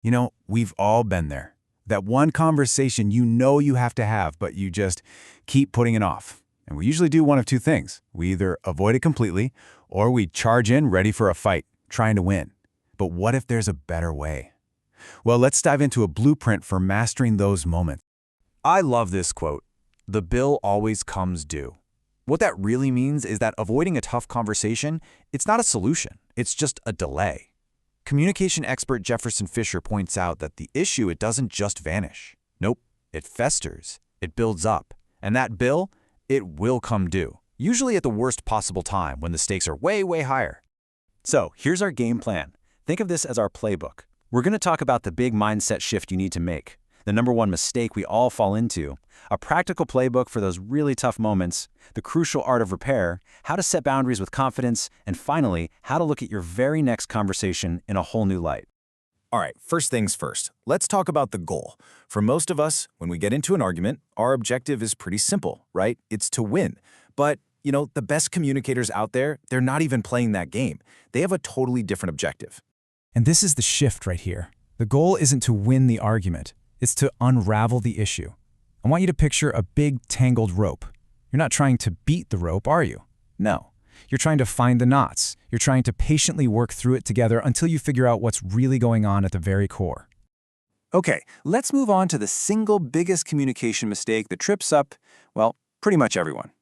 We've all been there. That one conversation you have to have, but you just keep putting it off. And we usually do one of two things. We either avoid it completely, or we charge in ready for a fight, trying to win. But what if there's a better way? Well, let's dive into a blueprint for mastering those moments. I love this quote. The bill always comes due. What that really means is that avoiding a tough conversation, it's not a solution. It's just a delay. Communication expert Jefferson Fisher points out that the issue, it doesn't just vanish. Nope, it festers, it builds up. And that bill, it will come due, usually at the worst possible time when the stakes are way, way higher. So here's our game plan. Think of this as our playbook. We're going to talk about the big mindset shift you need to make, the number one mistake we all fall into, a practical playbook for those really tough moments, the crucial art of repair, how to set boundaries with confidence, and finally, how to look at your very next conversation in a whole new light. All right, first things first. Let's talk about the goal. For most of us, when we get into an argument, our objective is pretty simple, right? It's to win. But, the best communicators out there, they're not even playing that game. They have a totally different objective. And this is the shift right here. The goal isn't to win the argument. It's to unravel the issue. I want you to picture a big tangled rope. You're not trying to beat the rope, are you? No. You're trying to find the knots. You're trying to patiently work through it together until you figure out what's really going on at the very core. Okay, let's move on to the single biggest communication mistake that trips up, well, pretty much everyone.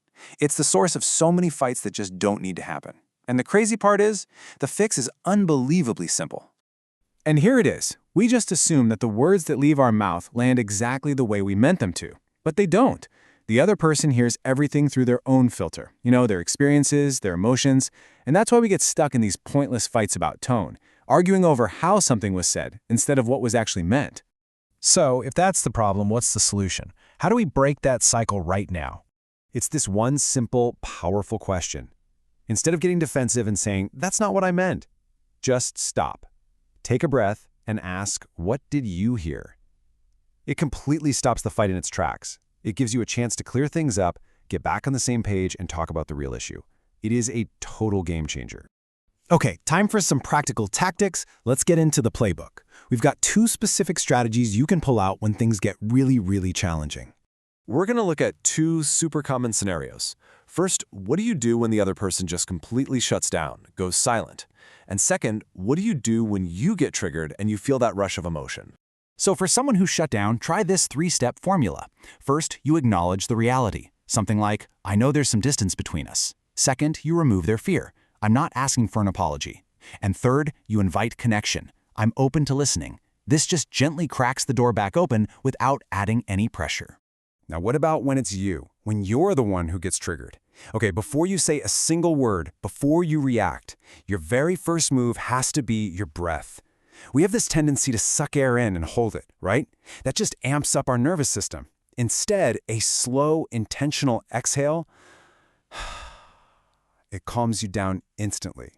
It's the source of so many fights that just don't need to happen. And the crazy part is, the fix is unbelievably simple. And here it is. We just assume that the words that leave our mouth land exactly the way we meant them to. But they don't. The other person hears everything through their own filter. Their experiences, their emotions. And that's why we get stuck in these pointless fights about tone, arguing over how something was said instead of what was actually meant. So, if that's the problem, what's the solution? How do we break that cycle right now? It's this one simple, powerful question. Instead of getting defensive and saying, "That's not what I meant," just stop. Take a breath and ask, "What did you hear?" It completely stops the fight in its tracks. It gives you a chance to clear things up, get back on the same page, and talk about the real issue. It is a total game changer. Okay, time for some practical tactics. Let's get into the playbook. We've got 2 specific strategies you can pull out when things get really, really challenging. We're going to look at 2 super common scenarios. First, what do you do when the other person just completely shuts down, goes silent? And second, what do you do when you get triggered and you feel that rush of emotion? So for someone who's shut down, try this 3-step formula. First, you acknowledge the reality. Something like, "I know there's some distance between us." Second, you remove their fear. "I'm not asking for an apology." And third, you invite connection. "I'm open to listening." This just gently cracks the door back open without adding any pressure. Now, what about when it's you, when you're the one who gets triggered? Okay, before you say a single word, before you react, your very first move has to be your breath. We have this tendency to suck air in and hold it, right? That just amps up our nervous system. Instead, a slow, intentional exhale, it calms you down instantly.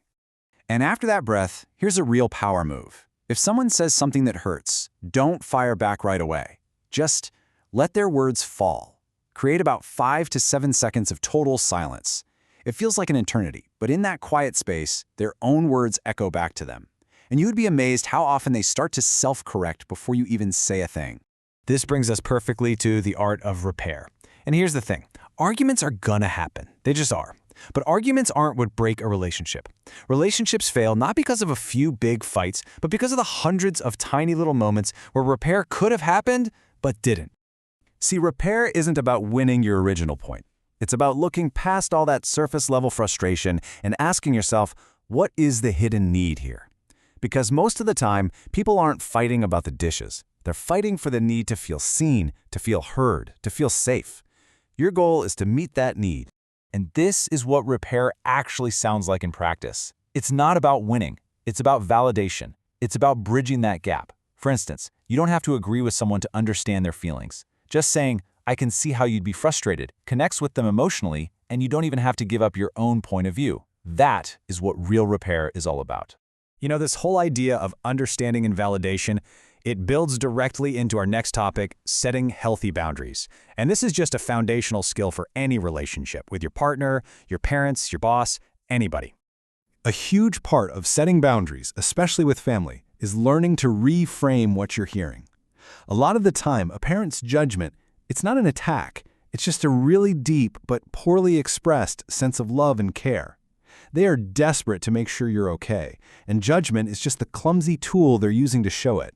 And after that breath, here's a real power move. If someone says something that hurts, don't fire back right away. Just let their words fall. Create about 5 to 7 seconds of total silence. It feels like an eternity, but in that quiet space, their own words echo back to them. And you would be amazed how often they start to self-correct before you even say a thing. This brings us perfectly to the art of repair. And here's the thing. Arguments are gonna happen. They just are. But arguments aren't what break a relationship. Relationships fail not because of a few big fights, but because of the hundreds of tiny little moments where repair could have happened, but didn't. See, repair isn't about winning your original point. It's about looking past all that surface-level frustration and asking yourself, what is the hidden need here? Because most of the time, people aren't fighting about the dishes. They're fighting for the need to feel seen, to feel heard, to feel safe. Your goal is to meet that need. And this is what repair actually sounds like in practice. It's not about winning. It's about validation. It's about bridging that gap. For instance, you don't have to agree with someone to understand their feelings. Just saying, "I can see how you'd be frustrated," connects with them emotionally, and you don't even have to give up your own point of view. That is what real repair is all about. This whole idea of understanding and validation, it builds directly into our next topic, setting healthy boundaries. And this is just a foundational skill for any relationship with your partner, your parents, your boss, anybody. A huge part of setting boundaries, especially with family, is learning to reframe what you're hearing. A lot of the time, a parent's judgment, it's not an attack. It's just a really deep but poorly expressed sense of love and care. They are desperate to make sure you're okay, and judgment is just the clumsy tool they're using to show it.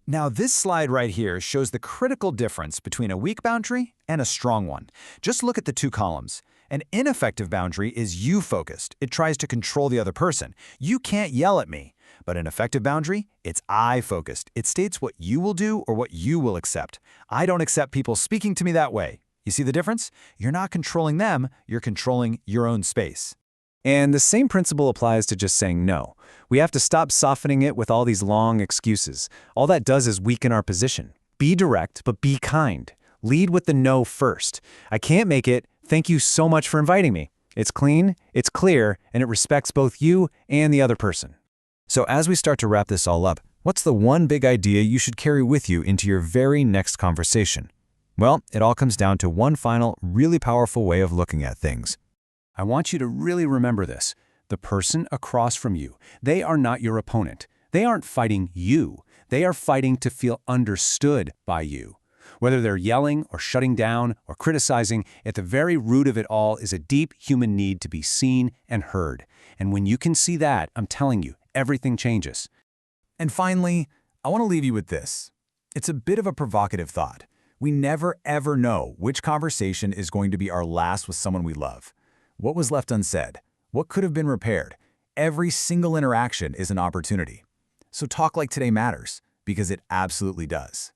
Now, this slide right here shows the critical difference between a weak boundary and a strong one. Just look at the two columns. An ineffective boundary is you-focused. It tries to control the other person. You can't yell at me. But an effective boundary, it's I-focused. It states what you will do or what you will accept. I don't accept people speaking to me that way. You see the difference? You're not controlling them, you're controlling your own space. And the same principle applies to just saying no. We have to stop softening it with all these long excuses. All that does is weaken our position. Be direct, but be kind. Lead with the no first. I can't make it. Thank you so much for inviting me. It's clean, it's clear, and it respects both you and the other person. So as we start to wrap this all up, what's the one big idea you should carry with you into your very next conversation? Well, it all comes down to one final, really powerful way of looking at things. I want you to really remember this. The person across from you, they are not your opponent. They aren't fighting you. They are fighting to feel understood by you. Whether they're yelling or shutting down or criticizing, at the very root of it all is a deep human need to be seen and heard. And when you can see that, I'm telling you, everything changes. And finally, I want to leave you with this. It's a bit of a provocative thought. We never ever know which conversation is going to be our last with someone we love. What was left unsaid? What could have been repaired? Every single interaction is an opportunity. So talk like today matters, because it absolutely does.